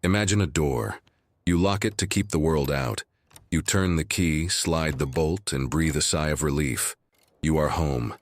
Imagine a door. You lock it to keep the world out. You turn the key, slide the bolt, and breathe a sigh of relief. You are home.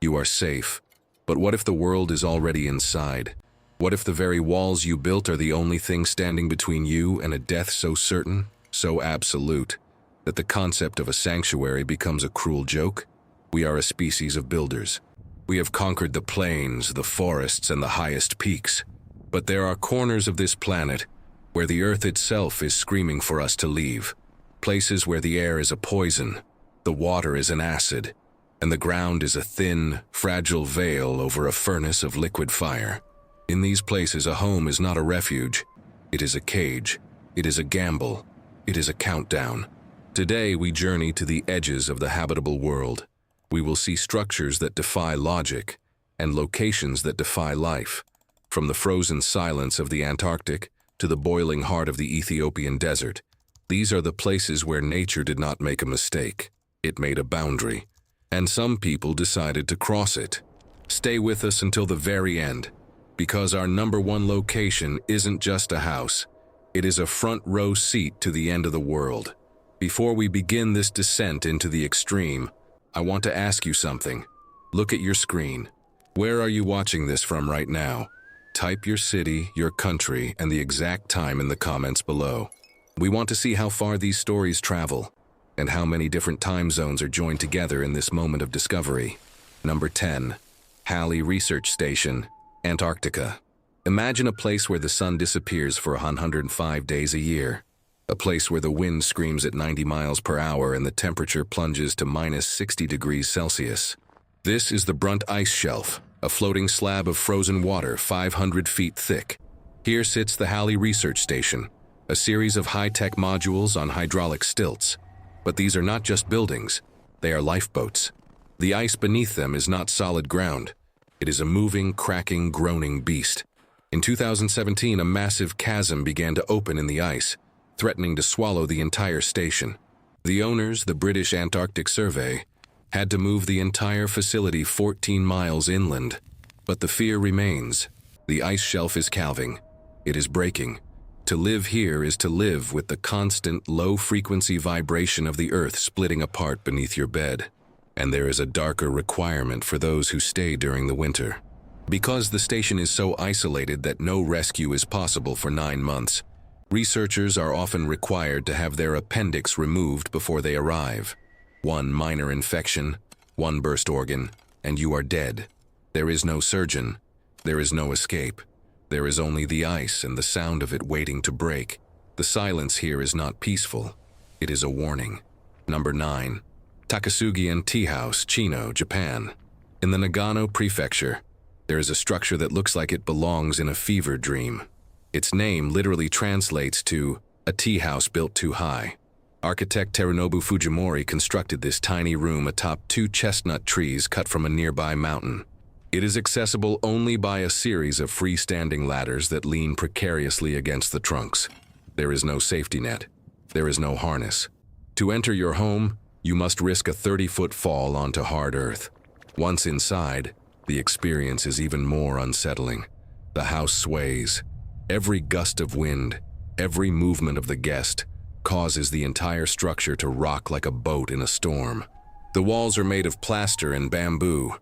You are safe. But what if the world is already inside? What if the very walls you built are the only thing standing between you and a death so certain, so absolute, that the concept of a sanctuary becomes a cruel joke? We are a species of builders. We have conquered the plains, the forests, and the highest peaks. But there are corners of this planet where the earth itself is screaming for us to leave. Places where the air is a poison, the water is an acid, and the ground is a thin, fragile veil over a furnace of liquid fire. In these places, a home is not a refuge. It is a cage. It is a gamble. It is a countdown. Today, we journey to the edges of the habitable world. We will see structures that defy logic and locations that defy life. From the frozen silence of the Antarctic to the boiling heart of the Ethiopian desert, these are the places where nature did not make a mistake. It made a boundary. And some people decided to cross it. Stay with us until the very end, because our number one location isn't just a house. It is a front row seat to the end of the world. Before we begin this descent into the extreme, I want to ask you something. Look at your screen. Where are you watching this from right now? Type your city, your country, and the exact time in the comments below. We want to see how far these stories travel, and how many different time zones are joined together in this moment of discovery. Number 10. Halley Research Station, Antarctica. Imagine a place where the sun disappears for 105 days a year. A place where the wind screams at 90 miles per hour and the temperature plunges to minus 60 degrees Celsius. This is the Brunt Ice Shelf, a floating slab of frozen water 500 feet thick. Here sits the Halley Research Station, a series of high-tech modules on hydraulic stilts. But these are not just buildings, they are lifeboats. The ice beneath them is not solid ground. It is a moving, cracking, groaning beast. In 2017, a massive chasm began to open in the ice, threatening to swallow the entire station. The owners, the British Antarctic Survey, had to move the entire facility 14 miles inland. But the fear remains. The ice shelf is calving. It is breaking. To live here is to live with the constant, low-frequency vibration of the earth splitting apart beneath your bed. And there is a darker requirement for those who stay during the winter. Because the station is so isolated that no rescue is possible for 9 months, researchers are often required to have their appendix removed before they arrive. One minor infection, one burst organ, and you are dead. There is no surgeon. There is no escape. There is only the ice and the sound of it waiting to break. The silence here is not peaceful. It is a warning. Number 9. Takasugian Tea House, Chino, Japan. In the Nagano Prefecture, there is a structure that looks like it belongs in a fever dream. Its name literally translates to a tea house built too high. Architect Terunobu Fujimori constructed this tiny room atop 2 chestnut trees cut from a nearby mountain. It is accessible only by a series of freestanding ladders that lean precariously against the trunks. There is no safety net. There is no harness. To enter your home, you must risk a 30-foot fall onto hard earth. Once inside, the experience is even more unsettling. The house sways. Every gust of wind, every movement of the guest, causes the entire structure to rock like a boat in a storm. The walls are made of plaster and bamboo,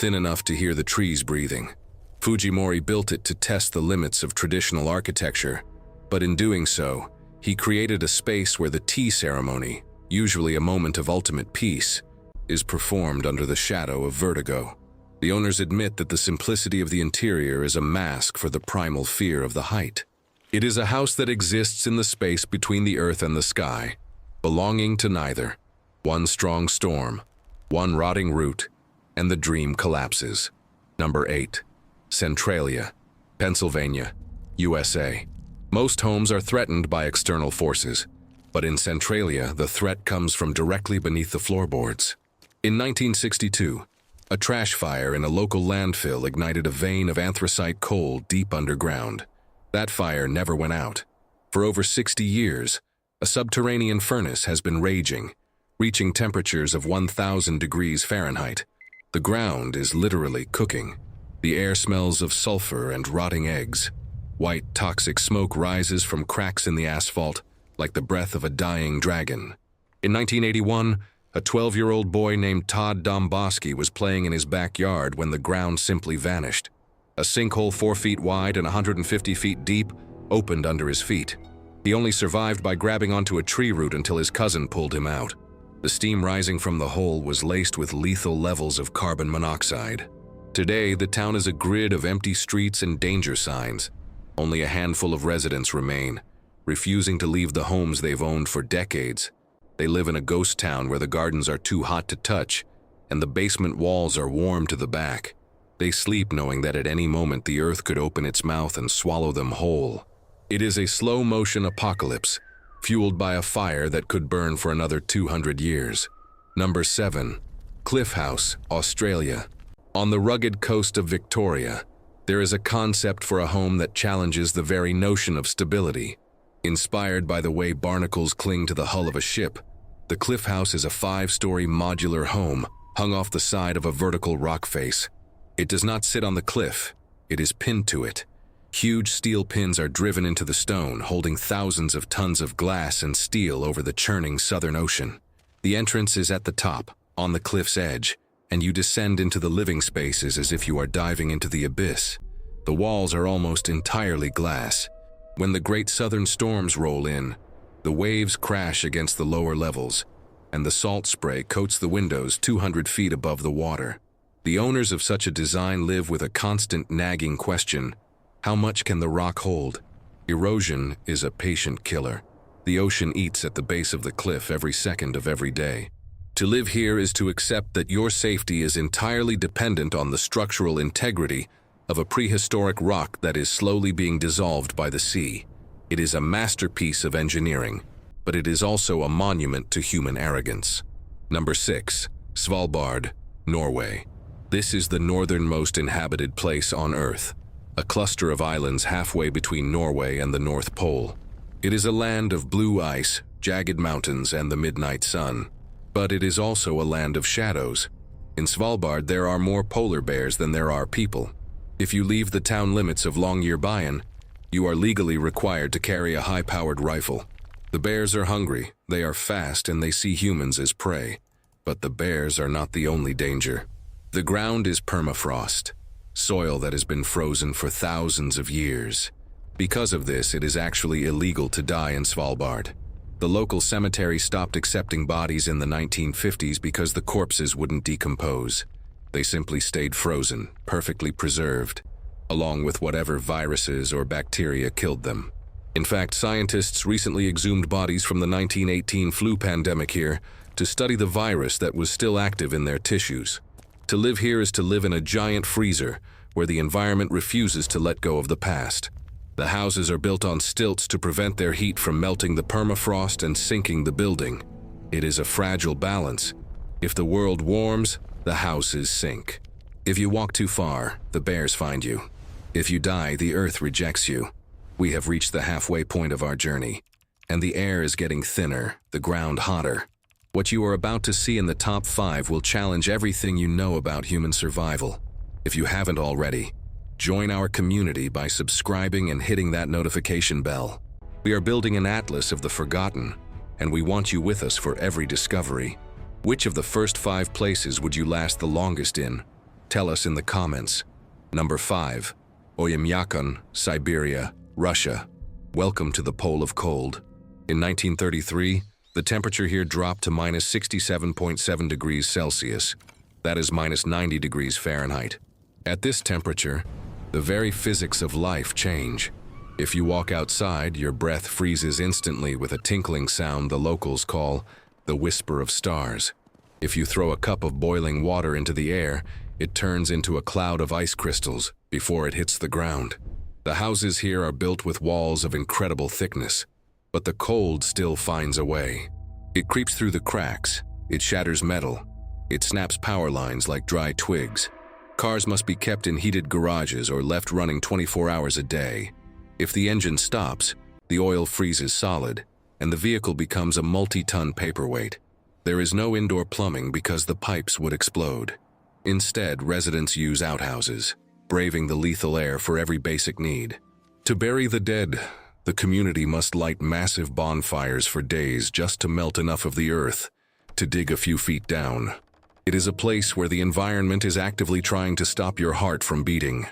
thin enough to hear the trees breathing. Fujimori built it to test the limits of traditional architecture, but in doing so, he created a space where the tea ceremony, usually a moment of ultimate peace, is performed under the shadow of vertigo. The owners admit that the simplicity of the interior is a mask for the primal fear of the height. It is a house that exists in the space between the earth and the sky, belonging to neither. One strong storm, one rotting root, and the dream collapses. Number 8. Centralia, Pennsylvania, USA. Most homes are threatened by external forces, but in Centralia, the threat comes from directly beneath the floorboards. In 1962, a trash fire in a local landfill ignited a vein of anthracite coal deep underground. That fire never went out. For over 60 years, a subterranean furnace has been raging, reaching temperatures of 1,000 degrees Fahrenheit. The ground is literally cooking. The air smells of sulfur and rotting eggs. White, toxic smoke rises from cracks in the asphalt like the breath of a dying dragon. In 1981, a 12-year-old boy named Todd Domboski was playing in his backyard when the ground simply vanished. A sinkhole 4 feet wide and 150 feet deep opened under his feet. He only survived by grabbing onto a tree root until his cousin pulled him out. The steam rising from the hole was laced with lethal levels of carbon monoxide. Today, the town is a grid of empty streets and danger signs. Only a handful of residents remain, refusing to leave the homes they've owned for decades. They live in a ghost town where the gardens are too hot to touch, and the basement walls are warm to the back. They sleep knowing that at any moment the earth could open its mouth and swallow them whole. It is a slow-motion apocalypse, fueled by a fire that could burn for another 200 years. Number 7. Cliff House, Australia. On the rugged coast of Victoria, there is a concept for a home that challenges the very notion of stability. Inspired by the way barnacles cling to the hull of a ship, the Cliff House is a 5-story modular home hung off the side of a vertical rock face. It does not sit on the cliff, it is pinned to it. Huge steel pins are driven into the stone, holding thousands of tons of glass and steel over the churning Southern Ocean. The entrance is at the top, on the cliff's edge, and you descend into the living spaces as if you are diving into the abyss. The walls are almost entirely glass. When the great southern storms roll in, the waves crash against the lower levels, and the salt spray coats the windows 200 feet above the water. The owners of such a design live with a constant nagging question: how much can the rock hold? Erosion is a patient killer. The ocean eats at the base of the cliff every second of every day. To live here is to accept that your safety is entirely dependent on the structural integrity of a prehistoric rock that is slowly being dissolved by the sea. It is a masterpiece of engineering, but it is also a monument to human arrogance. Number 6. Svalbard, Norway. This is the northernmost inhabited place on Earth, a cluster of islands halfway between Norway and the North Pole. It is a land of blue ice, jagged mountains, and the midnight sun. But it is also a land of shadows. In Svalbard, there are more polar bears than there are people. If you leave the town limits of Longyearbyen, you are legally required to carry a high-powered rifle. The bears are hungry, they are fast, and they see humans as prey. But the bears are not the only danger. The ground is permafrost, soil that has been frozen for thousands of years. Because of this, it is actually illegal to die in Svalbard. The local cemetery stopped accepting bodies in the 1950s because the corpses wouldn't decompose. They simply stayed frozen, perfectly preserved, along with whatever viruses or bacteria killed them. In fact, scientists recently exhumed bodies from the 1918 flu pandemic here to study the virus that was still active in their tissues. To live here is to live in a giant freezer where the environment refuses to let go of the past. The houses are built on stilts to prevent their heat from melting the permafrost and sinking the building. It is a fragile balance. If the world warms, the houses sink. If you walk too far, the bears find you. If you die, the earth rejects you. We have reached the halfway point of our journey, and the air is getting thinner, the ground hotter. What you are about to see in the top 5 will challenge everything you know about human survival. If you haven't already, join our community by subscribing and hitting that notification bell. We are building an atlas of the forgotten, and we want you with us for every discovery. Which of the first 5 places would you last the longest in? Tell us in the comments. Number 5. Oymyakon, Siberia, Russia. Welcome to the Pole of Cold. In 1933, the temperature here dropped to minus 67.7 degrees Celsius. That is minus 90 degrees Fahrenheit. At this temperature, the very physics of life change. If you walk outside, your breath freezes instantly with a tinkling sound the locals call the whisper of stars. If you throw a cup of boiling water into the air, it turns into a cloud of ice crystals before it hits the ground. The houses here are built with walls of incredible thickness, but the cold still finds a way. It creeps through the cracks, it shatters metal, it snaps power lines like dry twigs. Cars must be kept in heated garages or left running 24 hours a day. If the engine stops, the oil freezes solid, and the vehicle becomes a multi-ton paperweight. There is no indoor plumbing because the pipes would explode. Instead, residents use outhouses, braving the lethal air for every basic need. To bury the dead, the community must light massive bonfires for days just to melt enough of the earth to dig a few feet down. It is a place where the environment is actively trying to stop your heart from beating.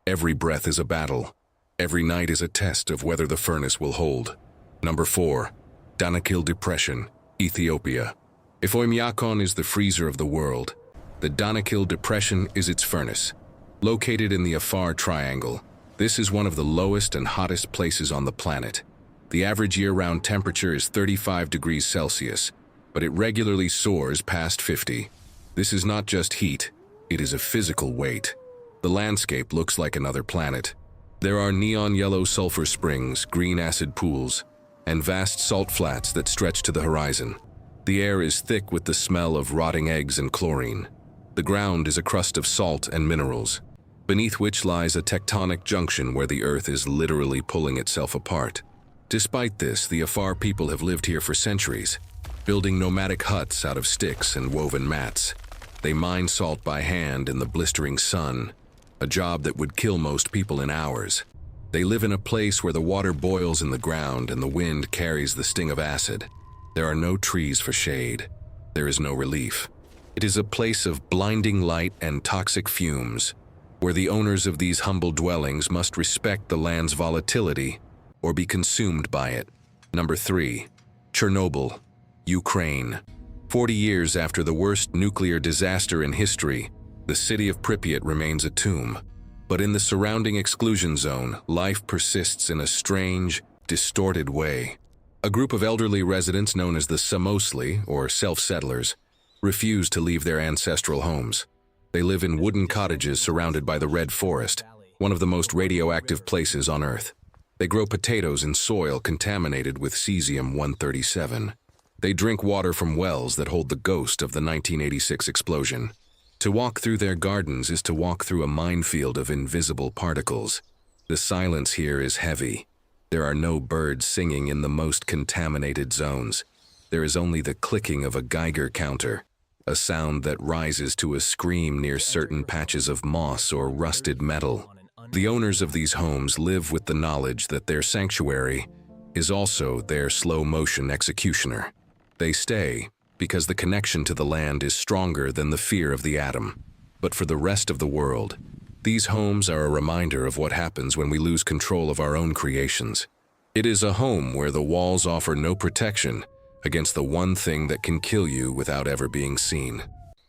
Every breath is a battle. Every night is a test of whether the furnace will hold. Number 4. Danakil Depression, Ethiopia. If Oymyakon is the freezer of the world, the Danakil Depression is its furnace. Located in the Afar Triangle, this is one of the lowest and hottest places on the planet. The average year-round temperature is 35 degrees Celsius, but it regularly soars past 50. This is not just heat, it is a physical weight. The landscape looks like another planet. There are neon yellow sulfur springs, green acid pools, and vast salt flats that stretch to the horizon. The air is thick with the smell of rotting eggs and chlorine. The ground is a crust of salt and minerals, beneath which lies a tectonic junction where the earth is literally pulling itself apart. Despite this, the Afar people have lived here for centuries, building nomadic huts out of sticks and woven mats. They mine salt by hand in the blistering sun, a job that would kill most people in hours. They live in a place where the water boils in the ground and the wind carries the sting of acid. There are no trees for shade. There is no relief. It is a place of blinding light and toxic fumes, where the owners of these humble dwellings must respect the land's volatility or be consumed by it. Number 3. Chernobyl, Ukraine. 40 years after the worst nuclear disaster in history, the city of Pripyat remains a tomb. But in the surrounding exclusion zone, life persists in a strange, distorted way. A group of elderly residents known as the Samosli, or self-settlers, refuse to leave their ancestral homes. They live in wooden cottages surrounded by the Red Forest, one of the most radioactive places on Earth. They grow potatoes in soil contaminated with cesium-137. They drink water from wells that hold the ghost of the 1986 explosion. To walk through their gardens is to walk through a minefield of invisible particles. The silence here is heavy. There are no birds singing in the most contaminated zones. There is only the clicking of a Geiger counter, a sound that rises to a scream near certain patches of moss or rusted metal. The owners of these homes live with the knowledge that their sanctuary is also their slow-motion executioner. They stay because the connection to the land is stronger than the fear of the atom. But for the rest of the world, these homes are a reminder of what happens when we lose control of our own creations. It is a home where the walls offer no protection against the one thing that can kill you without ever being seen.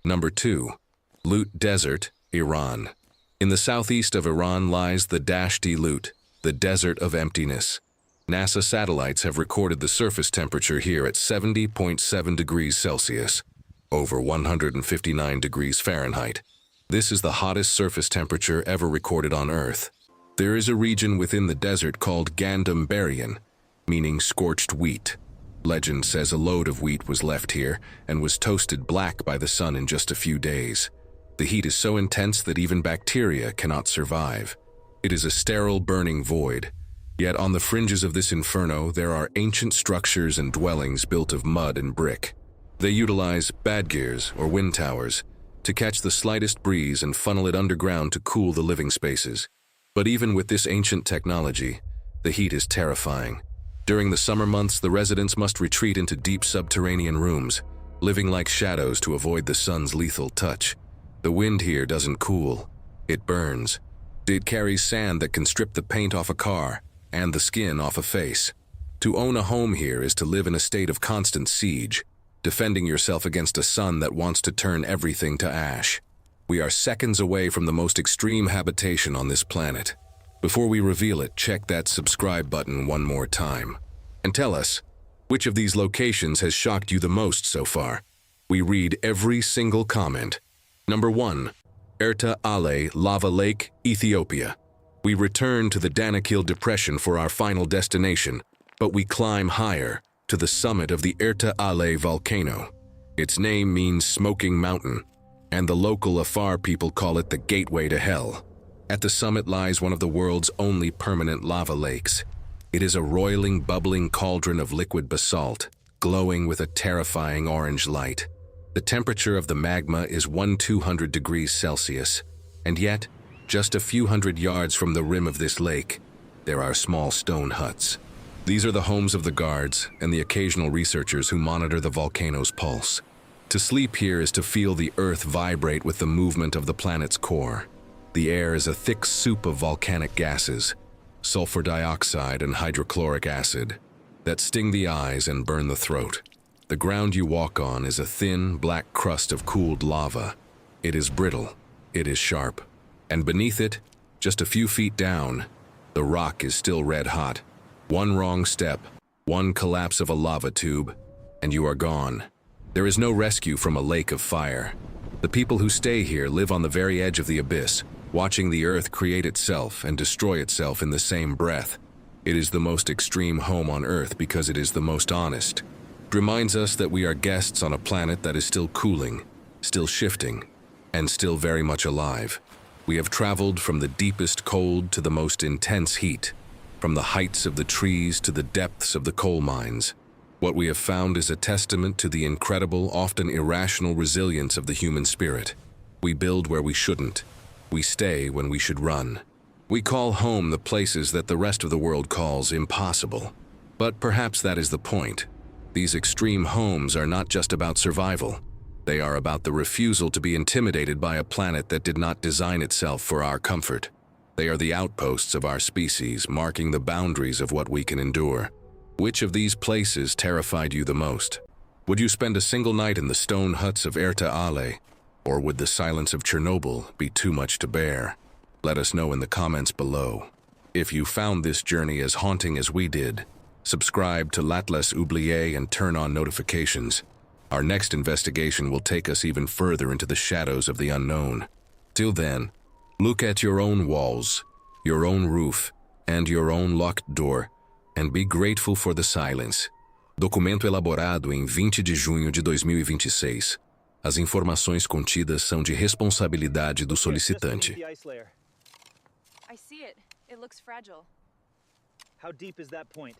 Number 2. Lut Desert, Iran. In the southeast of Iran lies the Dashti Lut, the desert of emptiness. NASA satellites have recorded the surface temperature here at 70.7 degrees Celsius, over 159 degrees Fahrenheit. This is the hottest surface temperature ever recorded on Earth. There is a region within the desert called Gandam Berien, meaning scorched wheat. Legend says a load of wheat was left here and was toasted black by the sun in just a few days. The heat is so intense that even bacteria cannot survive. It is a sterile, burning void. Yet on the fringes of this inferno, there are ancient structures and dwellings built of mud and brick. They utilize badgirs, or wind towers, to catch the slightest breeze and funnel it underground to cool the living spaces. But even with this ancient technology, the heat is terrifying. During the summer months, the residents must retreat into deep subterranean rooms, living like shadows to avoid the sun's lethal touch. The wind here doesn't cool, it burns. It carries sand that can strip the paint off a car and the skin off a face. To own a home here is to live in a state of constant siege, defending yourself against a sun that wants to turn everything to ash. We are seconds away from the most extreme habitation on this planet. Before we reveal it, check that subscribe button one more time. And tell us, which of these locations has shocked you the most so far? We read every single comment. Number 1. Erta Ale Lava Lake, Ethiopia. We return to the Danakil Depression for our final destination, but we climb higher, to the summit of the Erta Ale volcano. Its name means smoking mountain, and the local Afar people call it the gateway to hell. At the summit lies one of the world's only permanent lava lakes. It is a roiling, bubbling cauldron of liquid basalt, glowing with a terrifying orange light. The temperature of the magma is 200 degrees Celsius, and yet, just a few hundred yards from the rim of this lake, There are small stone huts. These are the homes of the guards and the occasional researchers who monitor the volcano's pulse. To sleep here is to feel the earth vibrate with the movement of the planet's core. The air is a thick soup of volcanic gases, sulfur dioxide and hydrochloric acid, that sting the eyes and burn the throat. The ground you walk on is a thin, black crust of cooled lava. It is brittle, it is sharp, and beneath it, just a few feet down, the rock is still red hot. One wrong step, one collapse of a lava tube, and you are gone. There is no rescue from a lake of fire. The people who stay here live on the very edge of the abyss, watching the earth create itself and destroy itself in the same breath. It is the most extreme home on Earth because it is the most honest. It reminds us that we are guests on a planet that is still cooling, still shifting, and still very much alive. We have traveled from the deepest cold to the most intense heat, from the heights of the trees to the depths of the coal mines. What we have found is a testament to the incredible, often irrational resilience of the human spirit. We build where we shouldn't. We stay when we should run. We call home the places that the rest of the world calls impossible. But perhaps that is the point. These extreme homes are not just about survival. They are about the refusal to be intimidated by a planet that did not design itself for our comfort. They are the outposts of our species, marking the boundaries of what we can endure. Which of these places terrified you the most? Would you spend a single night in the stone huts of Erta Ale, or would the silence of Chernobyl be too much to bear? Let us know in the comments below. If you found this journey as haunting as we did, subscribe to L'Atlas Oublié and turn on notifications. Our next investigation will take us even further into the shadows of the unknown. Till then, look at your own walls, your own roof, and your own locked door, and be grateful for the silence. Documento elaborado em 20 de junho de 2026. As informações contidas são de responsabilidade do solicitante. I see it. It looks fragile. How deep is that point?